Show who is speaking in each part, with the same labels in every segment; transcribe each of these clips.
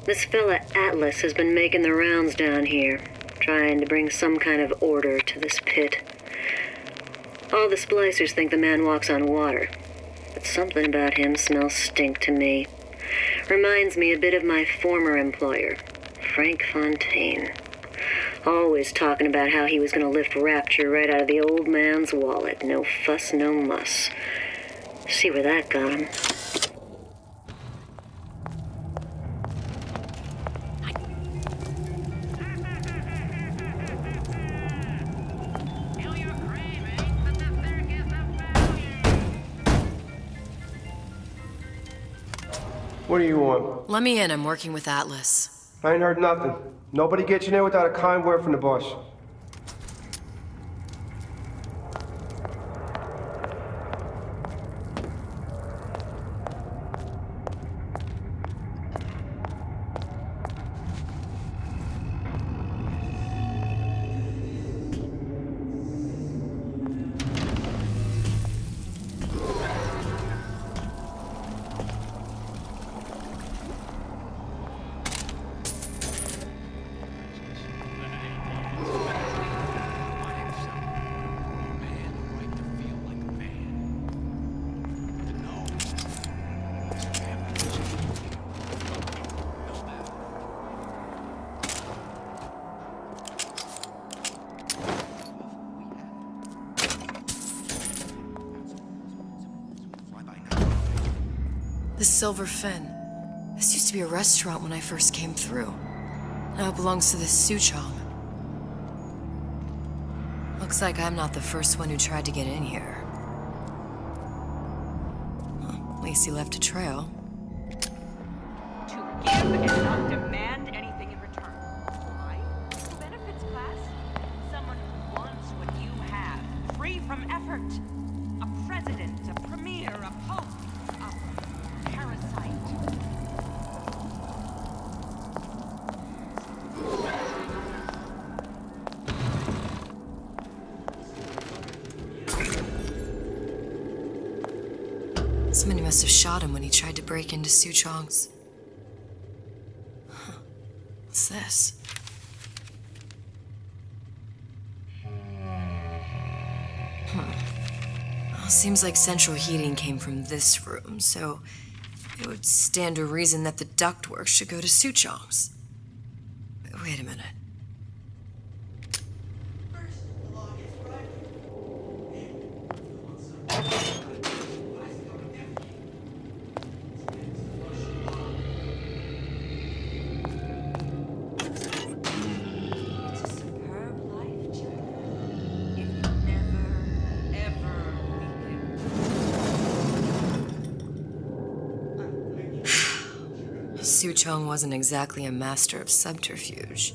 Speaker 1: This fella Atlas has been making the rounds down here, trying to bring some kind of order to this pit. All the splicers think the man walks on water, but something about him smells stink to me. Reminds me a bit of my former employer, Frank Fontaine. Always talking about how he was going to lift Rapture right out of the old man's wallet. No fuss, no muss. See where that got him.
Speaker 2: What do you want?
Speaker 3: Let me in, I'm working with Atlas.
Speaker 2: I ain't heard nothing. Nobody gets in there without a kind word from the boss.
Speaker 3: This Silver Fin. This used to be a restaurant when I first came through. Now it belongs to this Suchong. Looks like I'm not the first one who tried to get in here. Well, at least he left a trail.
Speaker 4: To give and not demand anything in return. Why? The benefits class? Someone who wants what you have, free from effort. A president, a premier, a pope, a parasite.
Speaker 3: Somebody must have shot him when he tried to break into Suchong's. Huh. What's this? Well, seems like central heating came from this room, so it would stand to reason that the ductwork should go to Suchong's. But wait a minute. Suchong wasn't exactly a master of subterfuge.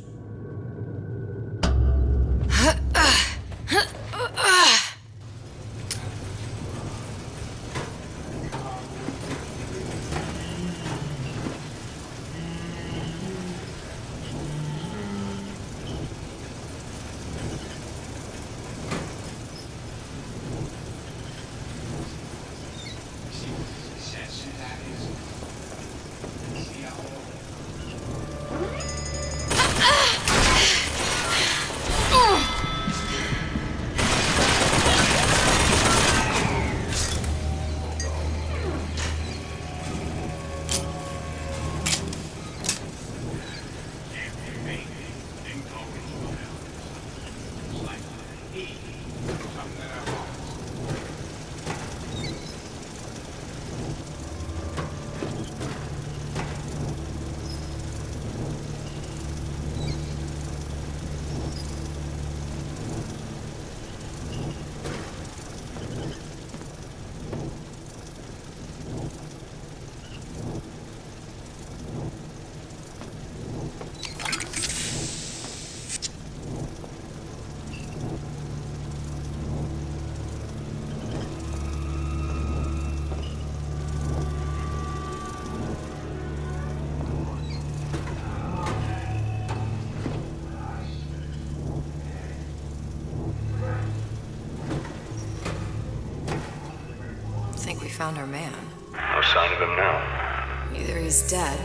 Speaker 3: Found our man.
Speaker 5: No sign of him now.
Speaker 3: Either he's dead,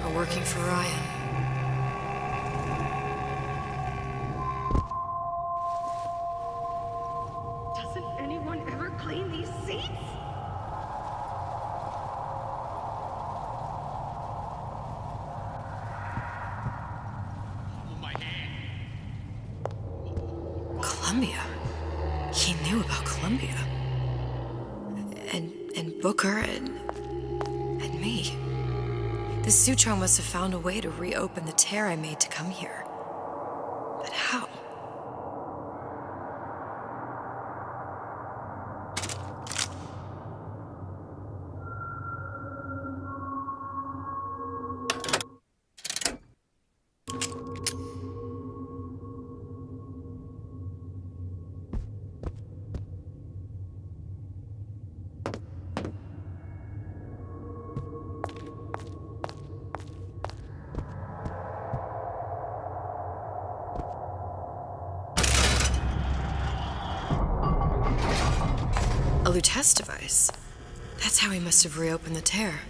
Speaker 3: or working for Ryan.
Speaker 5: Doesn't anyone ever clean these seats?
Speaker 3: Columbia. He knew about Columbia. And Booker and me. The Suchong must have found a way to reopen the tear I made to come here. But how? A Lutece device. That's how he must have reopened the tear.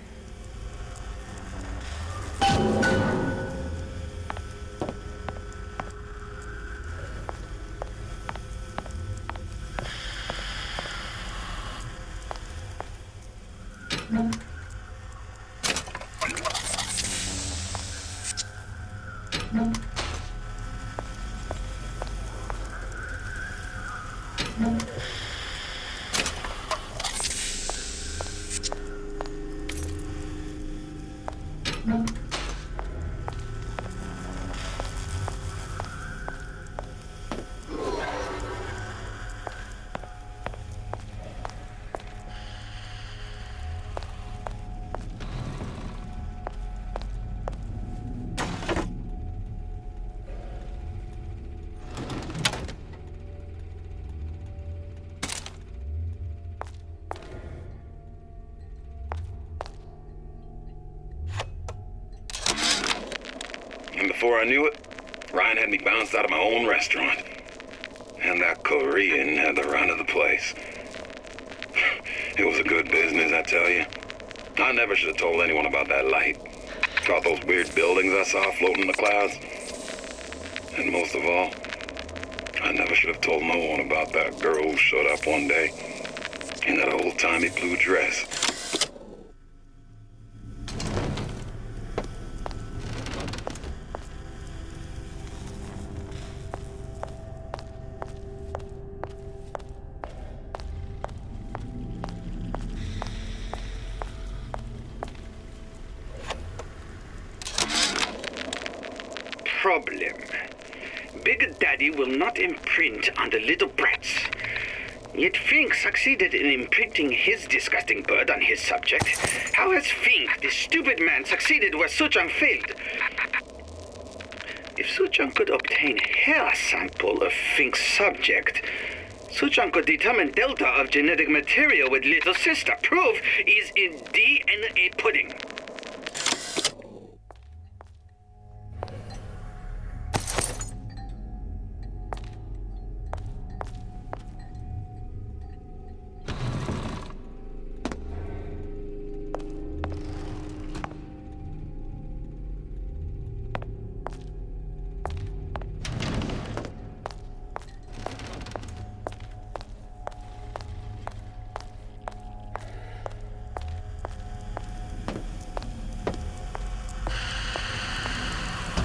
Speaker 6: And before I knew it, Ryan had me bounced out of my own restaurant. And that Korean had the run of the place. It was a good business, I tell you. I never should have told anyone about that light. About those weird buildings I saw floating in the clouds. And most of all, I never should have told no one about that girl who showed up one day in that old-timey blue dress.
Speaker 7: Problem. Big Daddy will not imprint on the little brats. Yet Fink succeeded in imprinting his disgusting bird on his subject. How has Fink, this stupid man, succeeded where Suchong failed? If Suchong could obtain hair sample of Fink's subject, Suchong could determine delta of genetic material with little sister. Proof is in DNA pudding.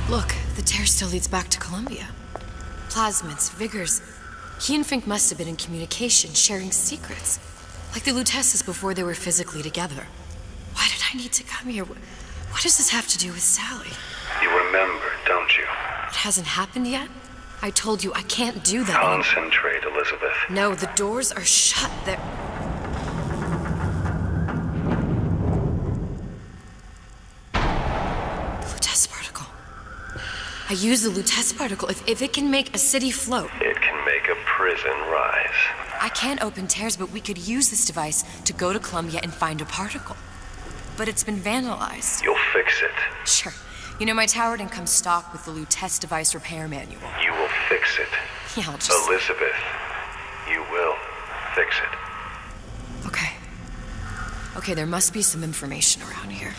Speaker 3: Look, the tear still leads back to Columbia. Plasmids, Vigors. He and Fink must have been in communication, sharing secrets. Like the Luteces before they were physically together. Why did I need to come here? What does this have to do with Sally?
Speaker 6: You remember, don't you?
Speaker 3: It hasn't happened yet? I told you I can't do that.
Speaker 6: Concentrate, Elizabeth.
Speaker 3: No, the doors are shut. They're... Lutece particle. I use the Lutece particle. If it can make a city float.
Speaker 6: It can make a prison rise.
Speaker 3: I can't open tears, but we could use this device to go to Columbia and find a particle. But it's been vandalized.
Speaker 6: You'll fix it.
Speaker 3: Sure. You know, my tower didn't come stocked with the Lutece device repair manual.
Speaker 6: You will fix it.
Speaker 3: Yeah, I'll just...
Speaker 6: Elizabeth, you will fix it.
Speaker 3: Okay. Okay, there must be some information around here.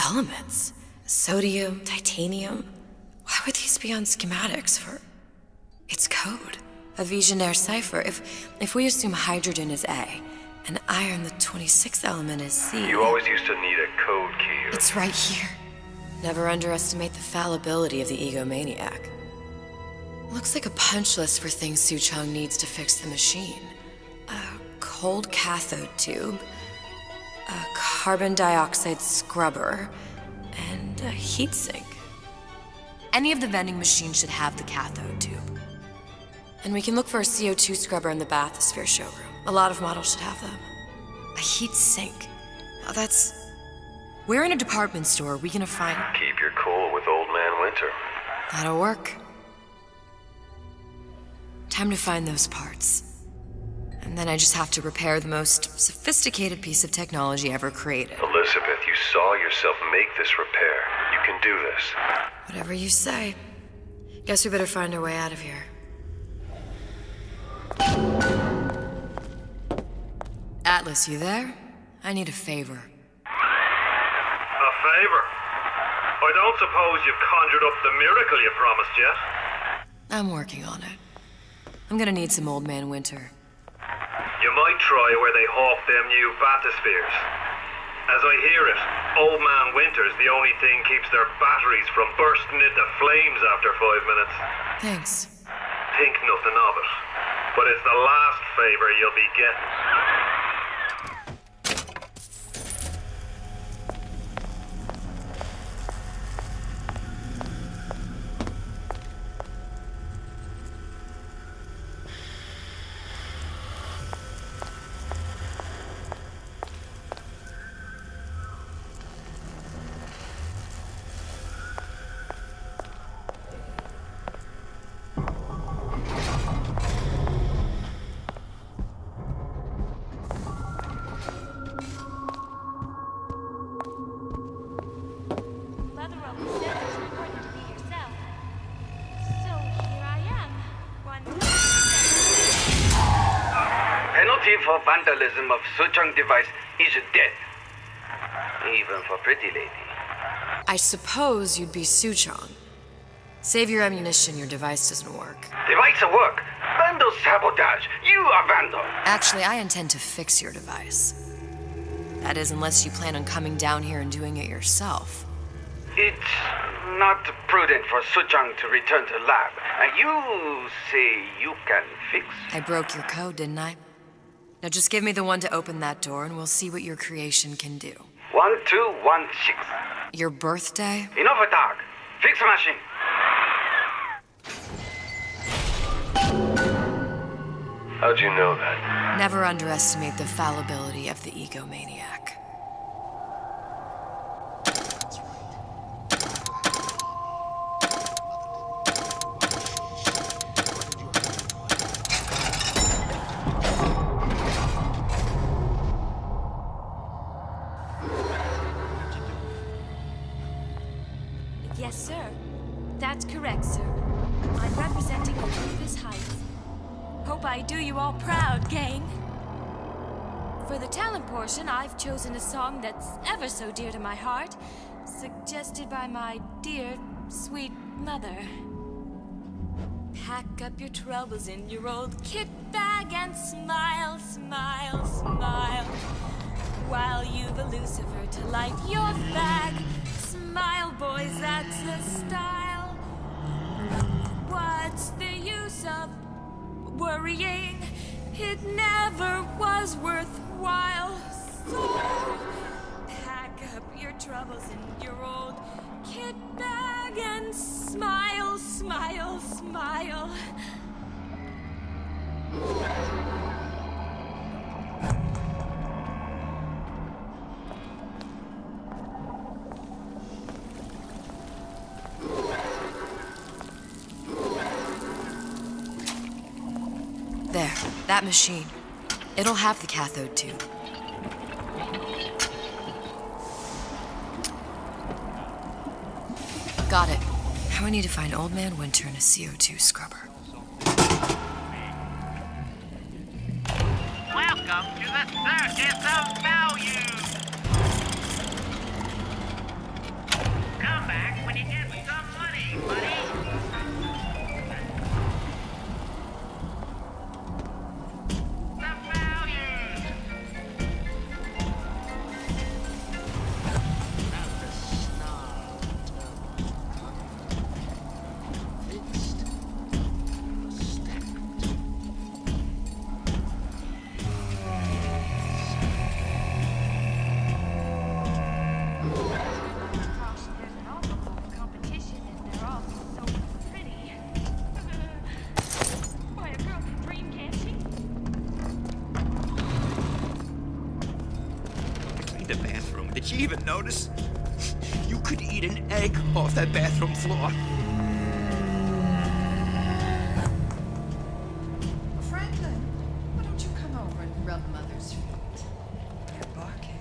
Speaker 3: elements. Sodium, titanium. Why would these be on schematics for... It's code. A Visionaire cipher. If we assume hydrogen is A, and iron, the 26th element, is C...
Speaker 8: You always used to need a code key.
Speaker 3: It's right here. Never underestimate the fallibility of the egomaniac. Looks like a punch list for things Suchong needs to fix the machine. A cold cathode tube, a carbon dioxide scrubber, and a heatsink. Any of the vending machines should have the cathode tube. And we can look for a CO2 scrubber in the bathysphere showroom. A lot of models should have them. A heatsink. Oh, that's... Where in a department store are we gonna find...
Speaker 8: Keep your cool with Old Man Winter.
Speaker 3: That'll work. Time to find those parts. And then I just have to repair the most sophisticated piece of technology ever created.
Speaker 8: Elizabeth, you saw yourself make this repair. You can do this.
Speaker 3: Whatever you say. Guess we better find our way out of here. Atlas, you there? I need a favor.
Speaker 9: A favor? I don't suppose you've conjured up the miracle you promised yet?
Speaker 3: I'm working on it. I'm gonna need some Old Man Winter.
Speaker 9: You might try where they hawk them new bathyspheres. As I hear it, Old Man Winter's the only thing keeps their batteries from bursting into flames after 5 minutes.
Speaker 3: Thanks.
Speaker 9: Think nothing of it. But it's the last favor you'll be getting.
Speaker 7: Penalty for vandalism of Suchong device is death. Even for pretty lady.
Speaker 3: I suppose you'd be Suchong. Save your ammunition, your device doesn't work.
Speaker 7: Device at work. Vandal sabotage. You are vandal.
Speaker 3: Actually, I intend to fix your device. That is, unless you plan on coming down here and doing it yourself.
Speaker 7: It's not prudent for Suchong to return to lab. And you say you can fix?
Speaker 3: I broke your code, didn't I? Now just give me the one to open that door and we'll see what your creation can do.
Speaker 7: 1216.
Speaker 3: Your birthday?
Speaker 7: Enough attack. Fix the machine.
Speaker 8: How'd you know that?
Speaker 3: Never underestimate the fallibility of the egomaniac.
Speaker 10: Yes, sir. That's correct, sir. I'm representing Olympus Heights. Hope I do you all proud, gang. For the talent portion, I've chosen a song that's ever so dear to my heart, suggested by my dear, sweet mother. Pack up your troubles in your old kit bag and smile, smile, smile. While you've a Lucifer to light your fag. Smile, boys, that's the style. What's the use of worrying? It never was worthwhile. So pack up your troubles in your old kit bag and smile, smile, smile.
Speaker 3: There, that machine. It'll have the cathode tube. Got it. Now I need to find Old Man Winter and a CO2 scrubber.
Speaker 11: Welcome to the Circus of Value! Did you even notice? You could eat an egg off that bathroom floor.
Speaker 12: Franklin, why don't you come over and rub Mother's feet? They're barking.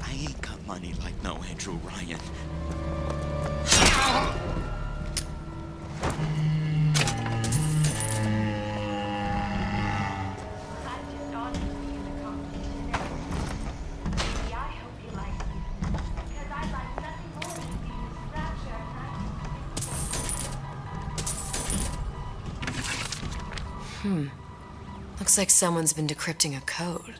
Speaker 11: I ain't got money like no Andrew Ryan.
Speaker 3: Looks like someone's been decrypting a code.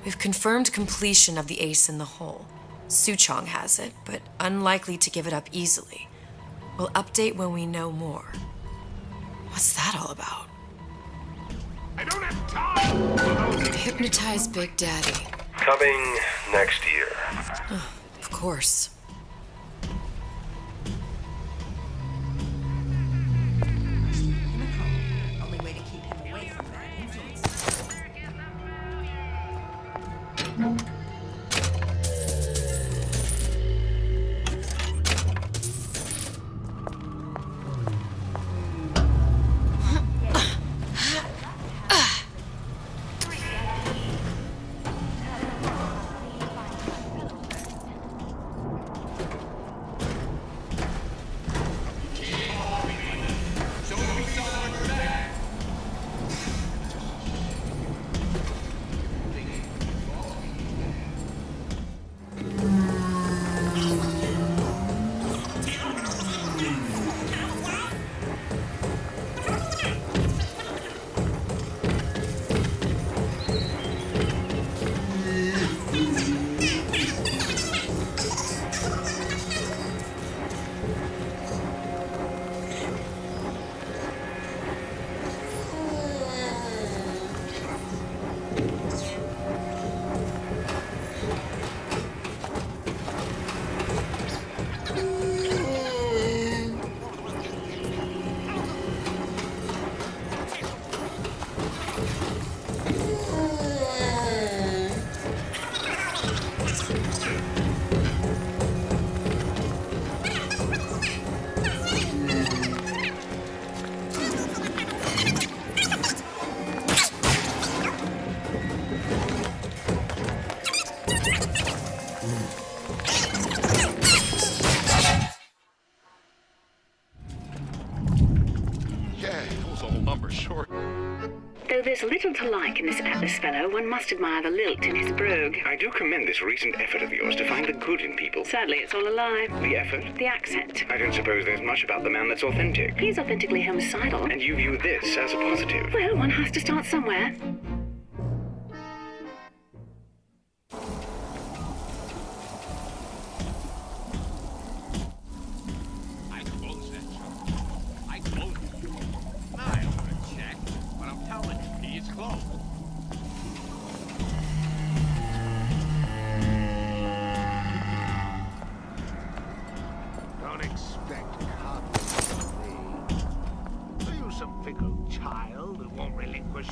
Speaker 3: We've confirmed completion of the ace in the hole. Suchong has it, but unlikely to give it up easily. We'll update when we know more. What's that all about?
Speaker 13: I don't have time!
Speaker 3: Hypnotize Big Daddy.
Speaker 8: Coming next year.
Speaker 3: Of course.
Speaker 12: Only way to keep him away from that influence.
Speaker 14: Though there's little to like in this Atlas fellow, one must admire the lilt in his brogue.
Speaker 7: I do commend this recent effort of yours to find the good in people.
Speaker 14: Sadly, it's all a lie.
Speaker 7: The effort?
Speaker 14: The accent.
Speaker 7: I don't suppose there's much about the man that's authentic.
Speaker 14: He's authentically homicidal.
Speaker 7: And you view this as a positive?
Speaker 14: Well, one has to start somewhere.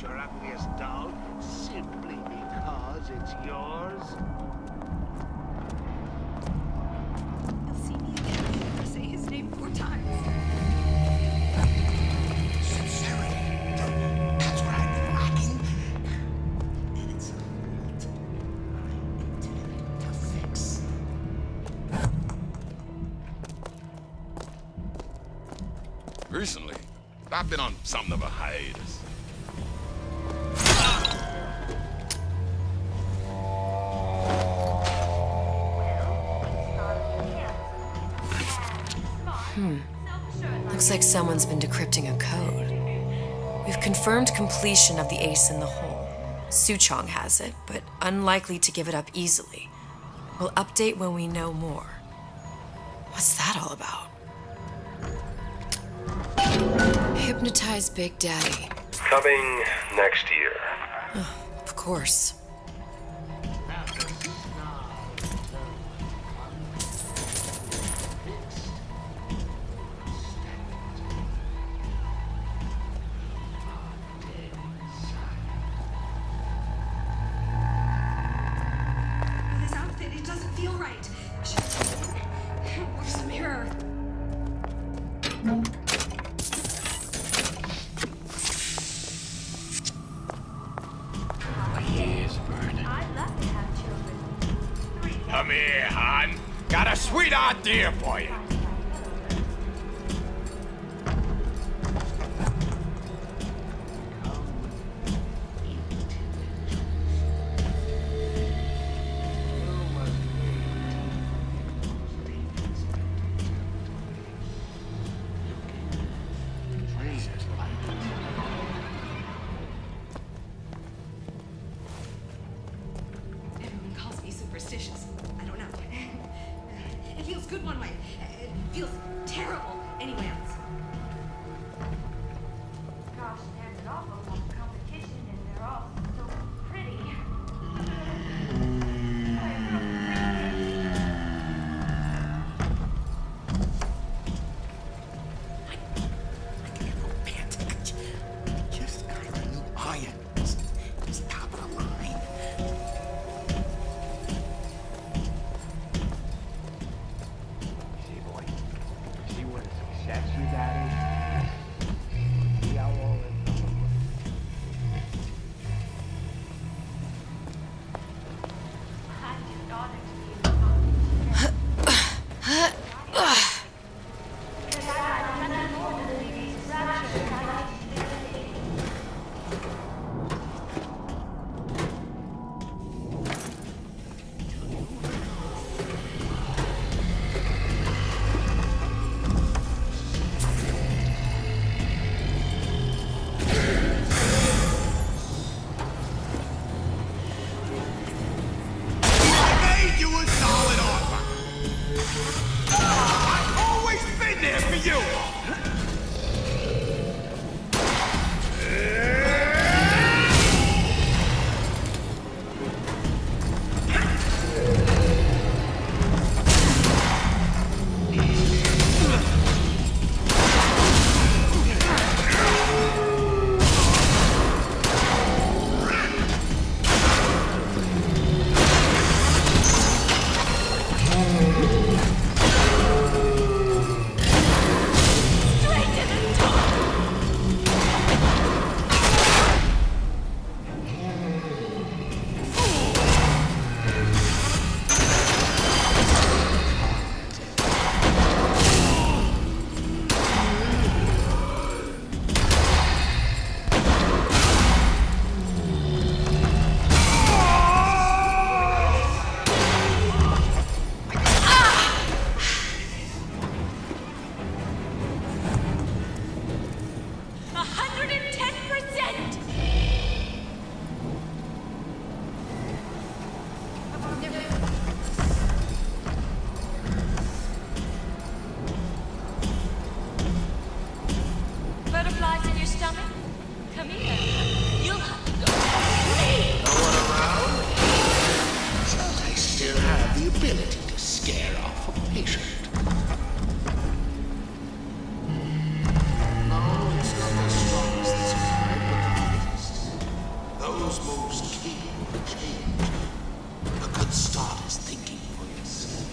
Speaker 13: Your ugliest dog simply because it's yours?
Speaker 12: You'll see me again or say his name 4 times.
Speaker 11: Sincerity. That's what I've been lacking. And it's a fault I intend to fix.
Speaker 6: Recently, I've been on something of a hiatus.
Speaker 3: Looks like someone's been decrypting a code. We've confirmed completion of the ace in the hole. Suchong has it, but unlikely to give it up easily. We'll update when we know more. What's that all about? Hypnotize Big Daddy.
Speaker 8: Coming next year.
Speaker 3: Of course.
Speaker 15: Got a sweet idea for you.
Speaker 5: Everyone calls me superstitious. I don't know. It feels good one way. It feels terrible anyway else.
Speaker 10: Gosh, there's an awful lot of competition and they're all so pretty.
Speaker 11: Just got a new iron. It's top of the line.
Speaker 13: See, boy. See what a success you got is? See how all that
Speaker 10: I just thought it to be a competition. Because I got nothing more than these raptures I like to do.
Speaker 15: Made you a solid offer. I've always been there for you.
Speaker 10: Butterflies in your stomach? Come here. You'll have to go.
Speaker 11: No one around? But I still have the ability to scare off a patient. No, it's not as strong as this kind, but the biggest. Those moves capable of change. A good start is thinking for yourself.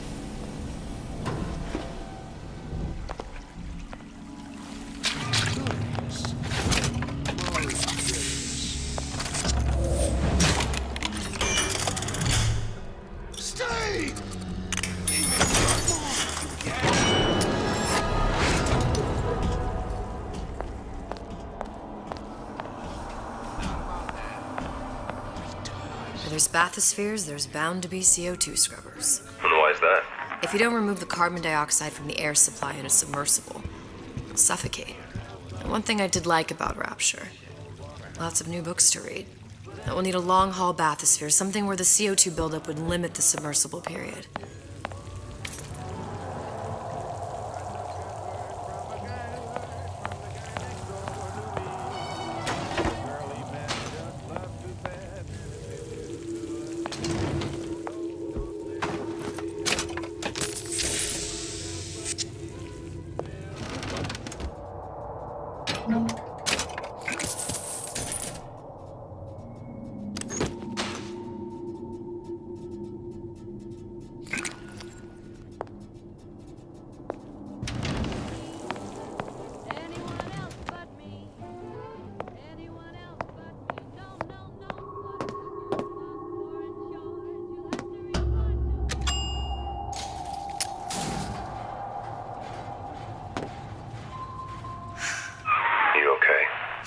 Speaker 11: Stay!
Speaker 3: Where there's bathyspheres, there's bound to be CO2 scrubbers.
Speaker 8: And why is that?
Speaker 3: If you don't remove the carbon dioxide from the air supply in a submersible, it'll suffocate. And one thing I did like about Rapture, lots of new books to read. That will need a long-haul bathysphere, something where the CO2 buildup would limit the submersible period.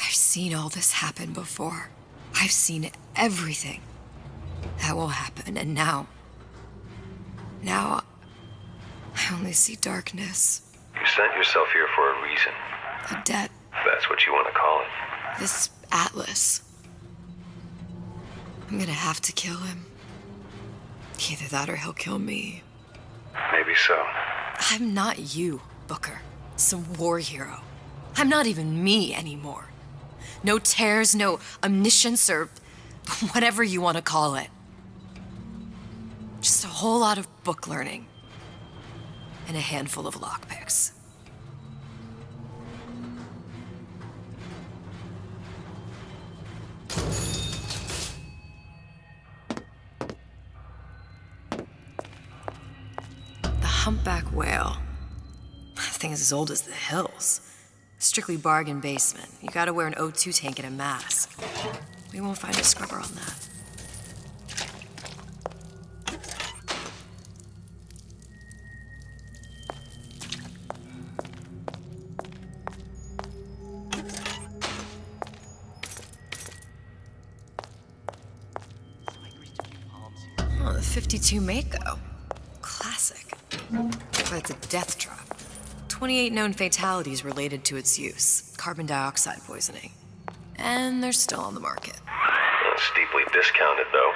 Speaker 3: I've seen all this happen before. I've seen everything that will happen, and now I only see darkness.
Speaker 8: You sent yourself here for a reason.
Speaker 3: A debt.
Speaker 8: That's what you want to call it.
Speaker 3: This Atlas. I'm gonna have to kill him. Either that or he'll kill me.
Speaker 8: Maybe so.
Speaker 3: I'm not you, Booker. Some war hero. I'm not even me anymore. No tears, no omniscience, or whatever you want to call it. Just a whole lot of book learning. And a handful of lockpicks. The humpback whale. That thing is as old as the hills. Strictly bargain basement. You gotta wear an O2 tank and a mask. We won't find a scrubber on that. Oh, the 52 Mako. Classic. But it's a death trap. 28 known fatalities related to its use. Carbon dioxide poisoning. And they're still on the market.
Speaker 8: Steeply discounted, though.